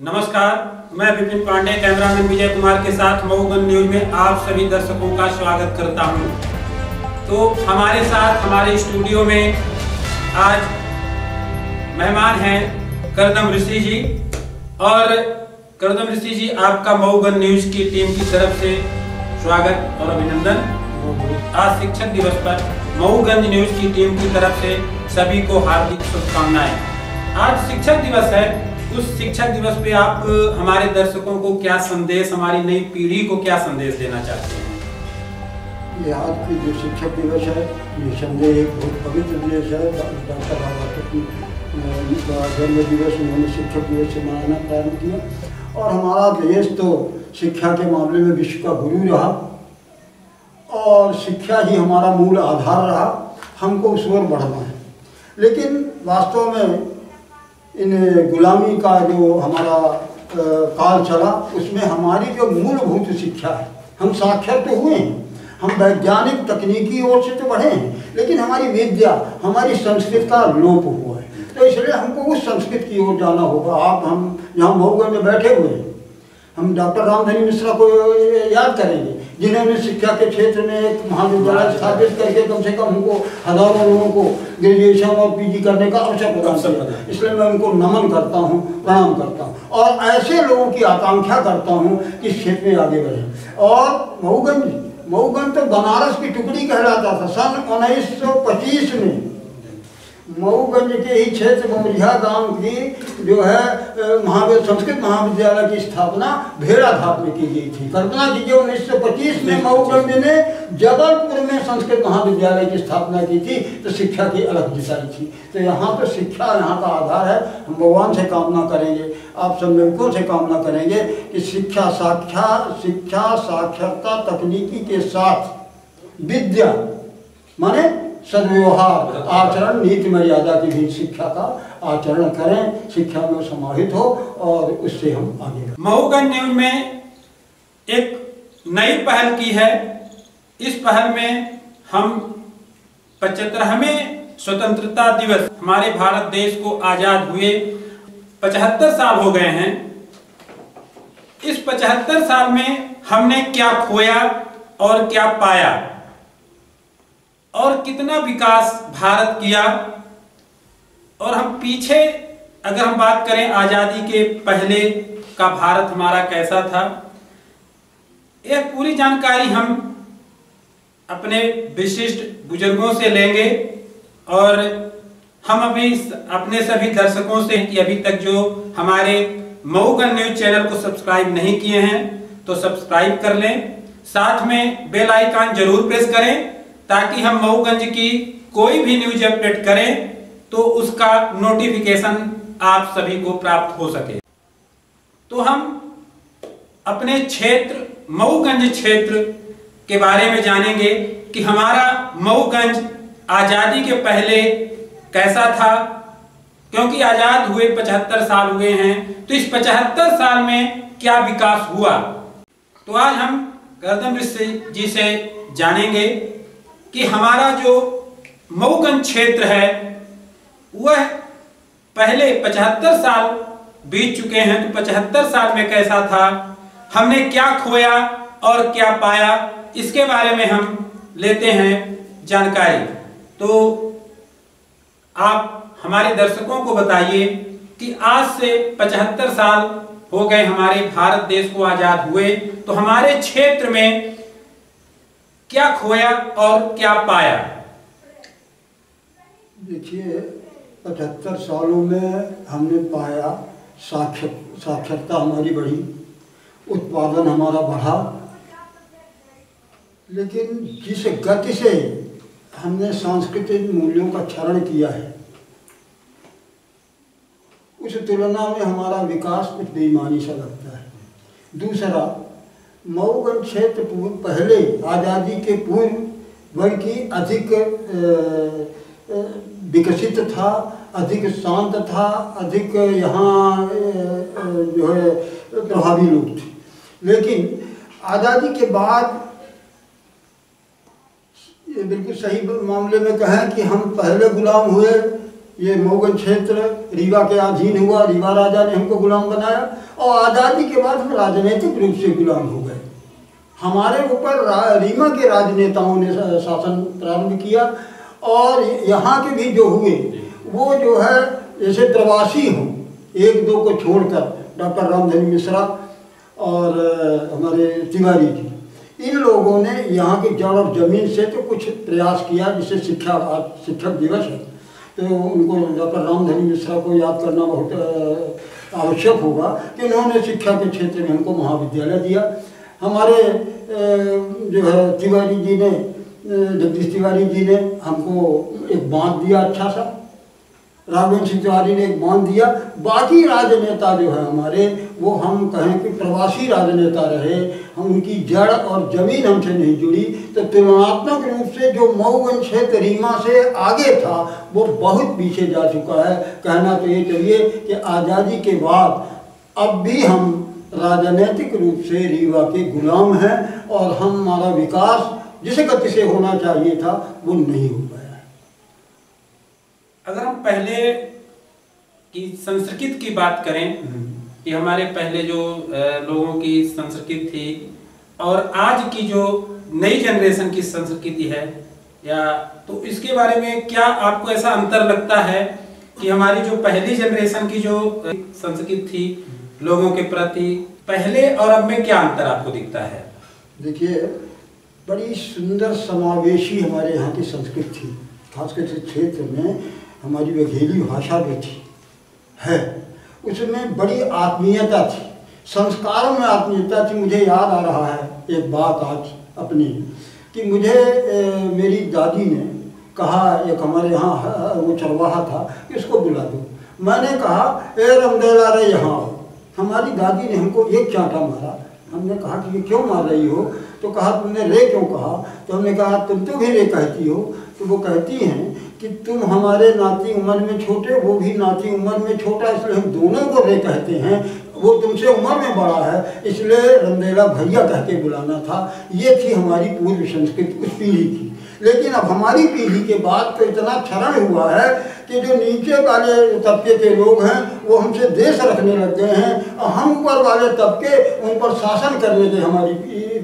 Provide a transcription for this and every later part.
नमस्कार, मैं विपिन पांडे कैमरामैन विजय कुमार के साथ मऊगंज न्यूज में आप सभी दर्शकों का स्वागत करता हूं। तो हमारे साथ हमारे स्टूडियो में आज मेहमान हैं करदम ऋषि जी। और करदम ऋषि जी, आपका मऊगंज न्यूज की टीम की तरफ से स्वागत और अभिनंदन। आज शिक्षक दिवस पर मऊगंज न्यूज की टीम की तरफ से सभी को हार्दिक शुभकामनाएं। आज शिक्षक दिवस है, उस शिक्षक दिवस पे आप हमारे दर्शकों को क्या संदेश, हमारी नई पीढ़ी को क्या संदेश देना चाहते हैं? ये आज की जो शिक्षक दिवस है, ये संदेश एक बहुत पवित्र दिवस है। डॉक्टर बाबा का जन्म दिवस उन्होंने शिक्षक दिवस से मनाना प्रारंभ किया। और हमारा देश तो शिक्षा के मामले में विश्व का गुरु रहा और शिक्षा ही हमारा मूल आधार रहा। हमको उस ओर बढ़ना है, लेकिन वास्तव में इन गुलामी का जो हमारा काल चला, उसमें हमारी जो मूलभूत शिक्षा है, हम साक्षर तो हुए हैं, हम वैज्ञानिक तकनीकी ओर से तो बढ़े हैं, लेकिन हमारी विद्या, हमारी संस्कृत का लोप हुआ है। तो इसलिए हमको उस संस्कृत की ओर जाना होगा। आप हम यहाँ मऊगंज में बैठे हुए हैं, हम डॉक्टर रामधनी मिश्रा को याद करेंगे, जिन्होंने शिक्षा के क्षेत्र में एक महाविद्यालय स्थापित करके कम से कम हमको हजारों लोगों को ग्रेजुएशन और पीजी करने का अवसर प्रदान किया। इसलिए मैं उनको नमन करता हूँ, प्रणाम करता हूँ और ऐसे लोगों की आकांक्षा करता हूँ कि इस क्षेत्र में आगे बढ़े। और मऊगंज तो बनारस की टुकड़ी कहलाता था। सन 1925 में मऊगंज के ही क्षेत्र मोरिया गांव की जो है संस्कृत महाविद्यालय की स्थापना भेड़ाघाट में की गई थी। कल्पना कीजिए, 1925 में मऊगंज ने जबलपुर में संस्कृत महाविद्यालय की स्थापना की थी, तो शिक्षा की अलग दिशाई थी। तो यहाँ तो शिक्षा यहाँ का आधार है। हम भगवान से कामना करेंगे, आप सब मिलकों से कामना करेंगे कि शिक्षा साक्षरता तकनीकी के साथ विद्या माने सद्व्यवहार, आचरण, नीति मर्यादा की भी शिक्षा का आचरण करें, शिक्षा में समाहित हो और उससे हम आगे बढ़ें। मऊगंज न्यूज में एक नई पहल की है। इस पहल में हम 75वें स्वतंत्रता दिवस, हमारे भारत देश को आजाद हुए 75 साल हो गए हैं। इस 75 साल में हमने क्या खोया और क्या पाया और कितना विकास भारत किया, और हम पीछे अगर हम बात करें आजादी के पहले का भारत हमारा कैसा था, यह पूरी जानकारी हम अपने विशिष्ट बुजुर्गों से लेंगे। और हम अभी अपने सभी दर्शकों से कि अभी तक जो हमारे मऊगंज न्यूज चैनल को सब्सक्राइब नहीं किए हैं तो सब्सक्राइब कर लें, साथ में बेल आइकन जरूर प्रेस करें ताकि हम मऊगंज की कोई भी न्यूज अपडेट करें तो उसका नोटिफिकेशन आप सभी को प्राप्त हो सके। तो हम अपने क्षेत्र मऊगंज क्षेत्र के बारे में जानेंगे कि हमारा मऊगंज आजादी के पहले कैसा था, क्योंकि आजाद हुए 75 साल हुए हैं। तो इस 75 साल में क्या विकास हुआ, तो आज हम करदम ऋषि जी से जानेंगे कि हमारा जो मऊगंज क्षेत्र है वह पहले 75 साल बीत चुके हैं, तो 75 साल में कैसा था, हमने क्या खोया और क्या पाया, इसके बारे में हम लेते हैं जानकारी। तो आप हमारे दर्शकों को बताइए कि आज से 75 साल हो गए हमारे भारत देश को आजाद हुए, तो हमारे क्षेत्र में क्या खोया और क्या पाया। देखिए, 75 सालों में हमने पाया साक्षरता हमारी बढ़ी, उत्पादन हमारा बढ़ा, लेकिन जिस गति से हमने सांस्कृतिक मूल्यों का क्षरण किया है, उस तुलना में हमारा विकास कुछ बेईमानी सा लगता है। दूसरा, मऊगंज क्षेत्र पहले आज़ादी के पूर्व बल्कि अधिक विकसित था, अधिक शांत था, अधिक यहाँ जो है प्रभावी लोग थे। लेकिन आज़ादी के बाद ये बिल्कुल सही मामले में कहें कि हम पहले गुलाम हुए ये मऊगंज क्षेत्र रीवा के अधीन हुआ, रीवा राजा ने हमको गुलाम बनाया और आज़ादी के बाद हम राजनीतिक रूप से गुलाम हो गए। हमारे ऊपर रीवा के राजनेताओं ने शासन प्रारंभ किया और यहाँ के भी जो हुए वो जो है जैसे प्रवासी हों, एक दो को छोड़कर डॉक्टर रामधनी मिश्रा और हमारे तिवारी जी, इन लोगों ने यहाँ की जड़ और ज़मीन से तो कुछ प्रयास किया। जिसे शिक्षक दिवस है तो उनको डॉक्टर रामधनी मिश्रा को याद करना बहुत आवश्यक होगा कि उन्होंने शिक्षा के क्षेत्र में हमको महाविद्यालय दिया। हमारे जो है तिवारी जी ने, जगदीश तिवारी जी ने हमको एक बांध दिया अच्छा सा, राघवेंद्र सिंह तिवारी ने एक बांध दिया। बाकी राजनेता जो है हमारे, वो हम कहें कि प्रवासी राजनेता रहे, हम उनकी जड़ और जमीन हमसे नहीं जुड़ी। तो तुलनात्मक रूप से जो मऊगंज क्षेत्र रीवा से आगे था वो बहुत पीछे जा चुका है। कहना तो ये चाहिए कि आज़ादी के बाद अब भी हम राजनीतिक रूप से रीवा के गुलाम हैं और हमारा विकास जिस गति से होना चाहिए था वो नहीं हो पाया। अगर हम पहले की संस्कृति की बात करें कि हमारे पहले जो लोगों की संस्कृति थी और आज की जो नई जनरेशन की संस्कृति है, या तो इसके बारे में क्या आपको ऐसा अंतर लगता है कि हमारी जो पहली जनरेशन की जो संस्कृति थी लोगों के प्रति, पहले और अब में क्या अंतर आपको दिखता है? देखिए, बड़ी सुंदर समावेशी हमारे यहाँ की संस्कृति थी। खासकर इस क्षेत्र में हमारी वघेली भाषा भी थी है, उसमें बड़ी आत्मीयता थी, संस्कारों में आत्मीयता थी। मुझे याद आ रहा है एक बात आज अपनी कि मुझे मेरी दादी ने कहा, एक हमारे यहाँ वो चरवाहा था कि उसको बुला दो। मैंने कहा ए रमदेला रे यहाँ आओ। हमारी दादी ने हमको एक चांटा मारा। हमने कहा कि ये क्यों मार रही हो? तो कहा तुमने रे क्यों कहा? तो हमने कहा तुम तो भी रे कहती हो। तो वो कहती हैं कि तुम हमारे नाती उम्र में छोटे, वो भी नाती उम्र में छोटा, इसलिए हम दोनों को रे कहते हैं। वो तुमसे उम्र में बड़ा है इसलिए रमदेला भैया कह के बुलाना था। ये थी हमारी पूर्व संस्कृति उस पीढ़ी की। लेकिन अब हमारी पीढ़ी के बाद तो इतना क्षरण हुआ है कि जो नीचे वाले तबके के लोग हैं वो हमसे देश रखने लग गए हैं और हम ऊपर वाले तबके उन पर शासन करने के, हमारी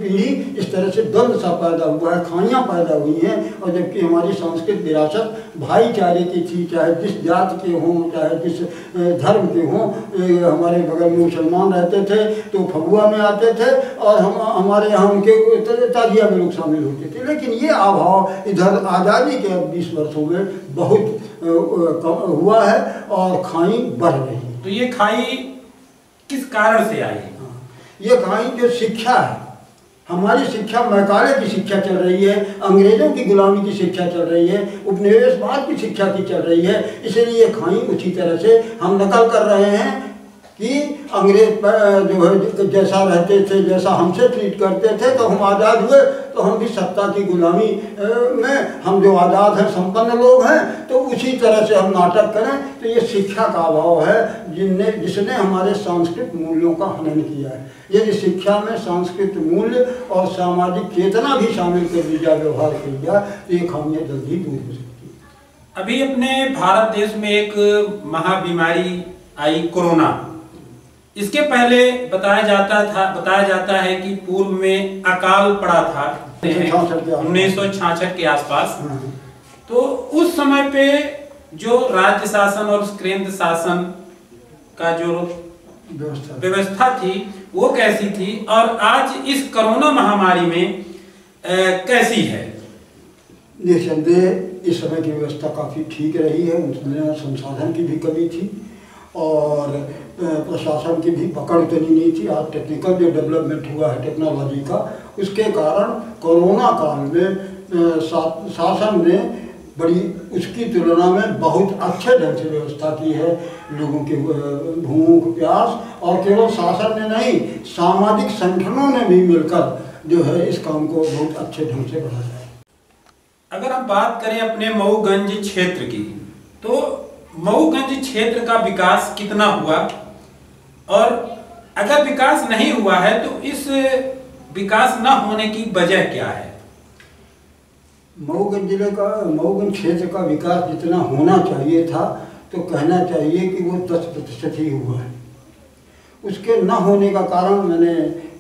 पीढ़ी इस तरह से द्वंद्व सा पैदा हुआ है, खाइयाँ पैदा हुई हैं। और जबकि हमारी सांस्कृतिक विरासत भाईचारे की थी, चाहे जिस जाति के हों, चाहे जिस धर्म के हों। हमारे बगल में मुसलमान रहते थे तो फगुआ में आते थे और हमारे यहाँ उनके ताजिया में लोग शामिल होते थे। लेकिन ये अभाव इधर आज़ादी के 20 वर्षों में बहुत हुआ है और खाई बढ़ रही है। तो ये खाई किस कारण से आई? ये खाई जो शिक्षा है, हमारी शिक्षा मैकाले की शिक्षा चल रही है, अंग्रेजों की गुलामी की शिक्षा चल रही है, उपनिवेशवाद की शिक्षा की चल रही है। इसलिए ये खाई उसी तरह से हम नकल कर रहे हैं कि अंग्रेज जो है जैसा रहते थे, जैसा हमसे ट्रीट करते थे, तो हम आज़ाद हुए तो हम भी सत्ता की गुलामी में, हम जो आज़ाद हैं, संपन्न लोग हैं, तो उसी तरह से हम नाटक करें। तो ये शिक्षा का अभाव है जिसने हमारे सांस्कृतिक मूल्यों का हनन किया है। यदि शिक्षा में सांस्कृतिक मूल्य और सामाजिक चेतना भी शामिल कर दी जाए, व्यवहार किया जाए, तो ये खामियाँ जल्दी दूर हो सकती है। अभी अपने भारत देश में एक महाबीमारी आई, कोरोना। इसके पहले बताया जाता है कि पूर्व में अकाल पड़ा था 1966 के आसपास। तो उस समय पे जो राज्य शासन और केंद्र शासन का जो व्यवस्था थी वो कैसी थी, और आज इस कोरोना महामारी में कैसी है? निसंदेह इस समय की व्यवस्था काफ़ी ठीक रही है। उसमें संसाधन की भी कमी थी और प्रशासन की भी पकड़ उतनी नहीं थी। आज टेक्निकल जो डेवलपमेंट हुआ है टेक्नोलॉजी का, उसके कारण कोरोना काल में शासन ने बड़ी उसकी तुलना में बहुत अच्छे ढंग से व्यवस्था की है। लोगों के भूख प्यास, और केवल शासन ने नहीं, सामाजिक संगठनों ने भी मिलकर जो है इस काम को बहुत अच्छे ढंग से बढ़ाया है। अगर हम बात करें अपने मऊगंज क्षेत्र की, तो मऊगंज क्षेत्र का विकास कितना हुआ, और अगर विकास नहीं हुआ है तो इस विकास न होने की वजह क्या है? मऊगंज जिले का, मऊगंज क्षेत्र का विकास जितना होना चाहिए था तो कहना चाहिए कि वो 10% ही हुआ है। उसके न होने का कारण मैंने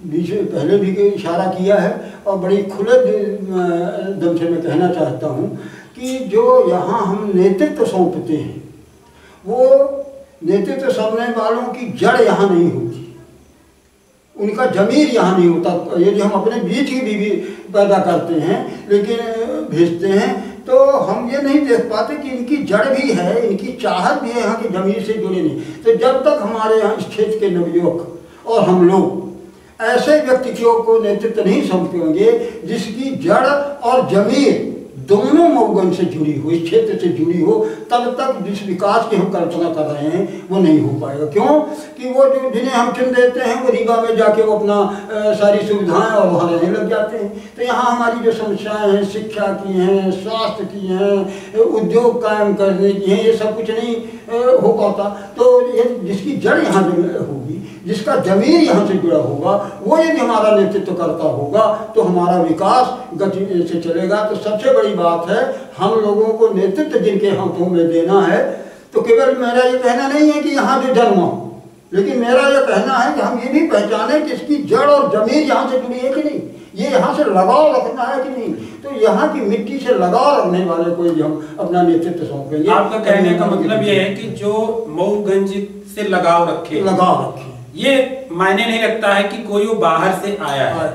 बीच में पहले भी इशारा किया है और बड़ी खुले दम से मैं कहना चाहता हूँ कि जो यहाँ हम नेतृत्व सौंपते हैं वो नेतृत्व सौंपने वालों की जड़ यहाँ नहीं होती, उनका जमीर यहाँ नहीं होता। यदि हम अपने बीच ही भी पैदा करते हैं लेकिन भेजते हैं तो हम ये नहीं देख पाते कि इनकी जड़ भी है, इनकी चाहत भी है, यहाँ की जमीर से जुड़े नहीं। तो जब तक हमारे यहाँ इस क्षेत्र के नवयुवक और हम लोग ऐसे व्यक्तियों को नेतृत्व नहीं सौंपेंगे जिसकी जड़ और जमीर दोनों मऊगंज से जुड़ी हो, इस क्षेत्र से जुड़ी हो, तब तक जिस विकास की हम कल्पना कर रहे हैं वो नहीं हो पाएगा। क्यों कि वो जो जिन्हें हम चुन देते हैं वो रीवा में जाके वो अपना सारी सुविधाएं और वहाँ रहने लग जाते हैं। तो यहाँ हमारी जो समस्याएं हैं, शिक्षा की हैं, स्वास्थ्य की हैं, उद्योग कायम करने की हैं, ये सब कुछ नहीं हो पाता। तो ये जिसकी जड़ यहाँ होगी, जिसका जमीर यहाँ से जुड़ा होगा, वो यदि हमारा नेतृत्व करता होगा तो हमारा विकास गति से चलेगा। तो सबसे बड़ी बात है हम लोगों को नेतृत्व जिनके हाथों में देना है। तो केवल मेरा ये कहना नहीं है कि यहाँ जो जन्म हो, लेकिन मेरा ये कहना है कि हम ये भी पहचाने कि इसकी जड़ और जमीर यहाँ से जुड़ी है कि नहीं, ये यहाँ से लगाव रखना है कि नहीं। तो यहाँ की मिट्टी से लगाव रखने वाले को हम अपना नेतृत्व सौंपेंगे। आपका कहने का मतलब ये है कि जो मऊगंज से लगाव रखे, ये मायने नहीं रखता है कि कोई वो बाहर से आया है।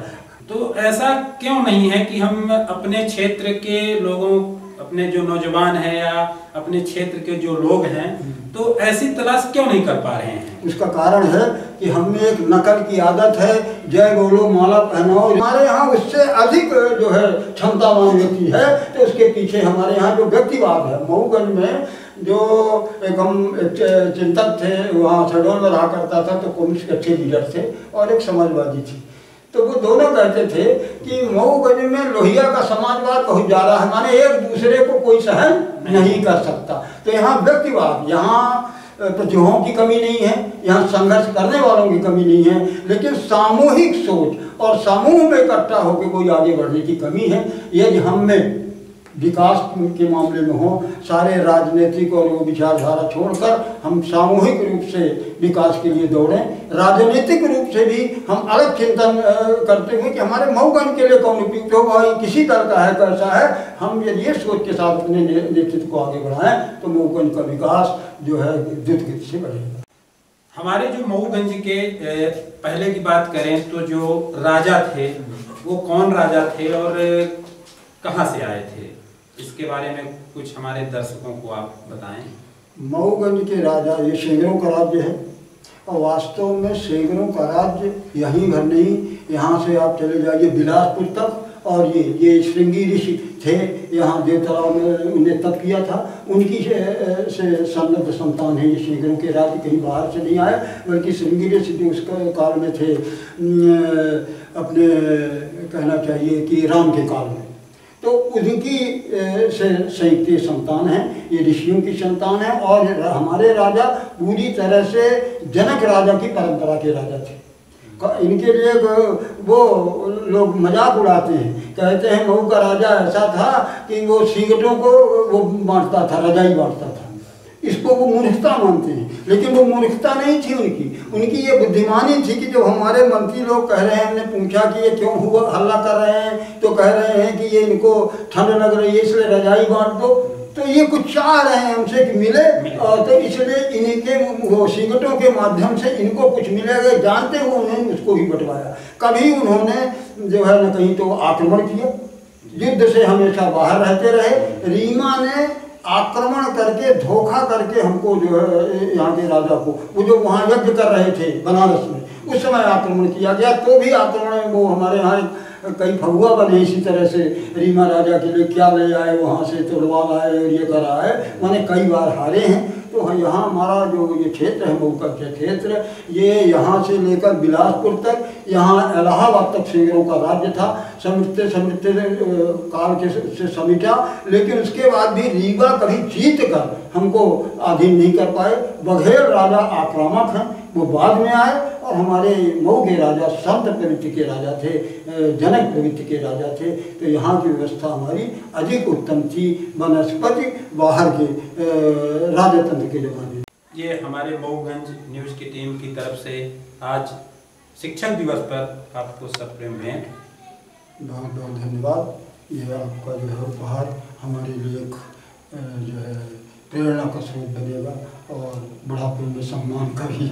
तो ऐसा क्यों नहीं है कि हम अपने क्षेत्र के लोगों, अपने जो नौजवान हैं या अपने क्षेत्र के जो लोग हैं, तो ऐसी तलाश क्यों नहीं कर पा रहे हैं? उसका कारण है कि हमें एक नकल की आदत है, जय बोलो माला पहनाओ। हमारे यहाँ उससे अधिक जो है क्षमतावान व्यक्ति है तो उसके पीछे हमारे यहाँ जो व्यक्तिवाद है। मऊगंज में जो एक हम चिंतक थे, वहाँ शहडोल में रहा करता था, तो कम्युनिस्ट के अच्छे लीडर थे और एक समाजवादी थी। तो वो दोनों कहते थे कि मऊगंज में लोहिया का समाजवाद पहुँच जा रहा है, माने एक दूसरे को कोई सहन नहीं कर सकता। तो यहाँ व्यक्तिवाद, यहाँ प्रतिभाओं की कमी नहीं है, यहाँ संघर्ष करने वालों की कमी नहीं है, लेकिन सामूहिक सोच और समूह में इकट्ठा होकर कोई आगे बढ़ने की कमी है। यदि हम में विकास के मामले में हो, सारे राजनीतिक और वो विचारधारा छोड़कर हम सामूहिक रूप से विकास के लिए दौड़ें, राजनीतिक रूप से भी हम अलग चिंतन करते हुए कि हमारे मऊगंज के लिए कौन उपयुक्त होगा, किसी दल का है, कैसा है, हम यदि ये सोच के साथ अपने नेतृत्व को आगे बढ़ाएं तो मऊगंज का विकास जो है द्रुत गति से बढ़ेगा। हमारे जो मऊगंज के पहले की बात करें तो जो राजा थे वो कौन राजा थे और कहाँ से आए थे, इसके बारे में कुछ हमारे दर्शकों को आप बताएं। मऊगंज के राजा, ये सेंगरों का राज्य है और वास्तव में सेंगरों का राज्य यहीं भर नहीं, यहाँ से आप चले जाइए बिलासपुर तक, और ये श्रृंगी ऋषि थे, यहाँ देवतलाव में उन्हें तप किया था, उनकी से संबद्ध संतान है ये सेंगरों के राज्य। कहीं बाहर से नहीं आए, बल्कि श्रृंगी ऋषि जो उस काल में थे, अपने कहना चाहिए कि राम के काल में, तो उनकी से संयुक्त संतान है, ये ऋषियों की संतान है। और हमारे राजा पूरी तरह से जनक राजा की परंपरा के राजा थे। इनके लिए वो लोग मजाक उड़ाते हैं, कहते हैं मऊ का राजा ऐसा था कि वो सिगटों को वो बांटता था, रजाई बांटता था। इसको वो मूर्खता मानते हैं, लेकिन वो मूर्खता नहीं थी उनकी ये बुद्धिमानी थी कि जो हमारे मंत्री लोग कह रहे हैं, हमने पूछा कि ये क्यों हुआ हल्ला कर रहे हैं, तो कह रहे हैं कि ये इनको ठंड लग रही है इसलिए रजाई बांट दो, तो ये कुछ चाह रहे हैं हमसे कि मिले, और तो इसलिए इनके वो सिगटों के माध्यम से इनको कुछ मिलेगा जानते हुए उन्होंने उसको ही बंटवाया। कभी उन्होंने जो है न कहीं तो आक्रमण किया, युद्ध से हमेशा बाहर रहते रहे। रीमा ने आक्रमण करके, धोखा करके हमको जो है यहाँ के राजा को, वो जो वहाँ यज्ञ कर रहे थे बनारस में, उस समय आक्रमण किया गया। तो भी आक्रमण में वो हमारे यहाँ कई फगुआ बने इसी तरह से, रीमा राजा के लिए क्या ले आए वहाँ से, तोड़वा लाए और ये कर रहा है, मैंने कई बार हारे हैं। तो यहाँ हमारा जो ये क्षेत्र है, मऊ का क्षेत्र, ये यहाँ से लेकर बिलासपुर तक, यहाँ इलाहाबाद तक सेंगरों का राज्य था। समृद्ध काल के से समिटा, लेकिन उसके बाद भी रीवा कभी जीत कर हमको अधीन नहीं कर पाए। बघेल राजा आक्रामक हैं, वो बाद में आए और हमारे मऊ के राजा शांत प्रवृत्ति के राजा थे, जनक प्रवृत्ति के राजा थे। तो यहाँ की व्यवस्था हमारी अधिक उत्तम थी बनस्पति बाहर के राजतंत्र के ज़माने। ये हमारे मऊगंज न्यूज़ की टीम की तरफ से आज शिक्षक दिवस पर आपको सप्रेम भेंट। बहुत बहुत धन्यवाद। यह आपका जो है उपहार हमारे लिए एक जो है प्रेरणा का स्रोत बनेगा और बुढ़ापे में सम्मान का भी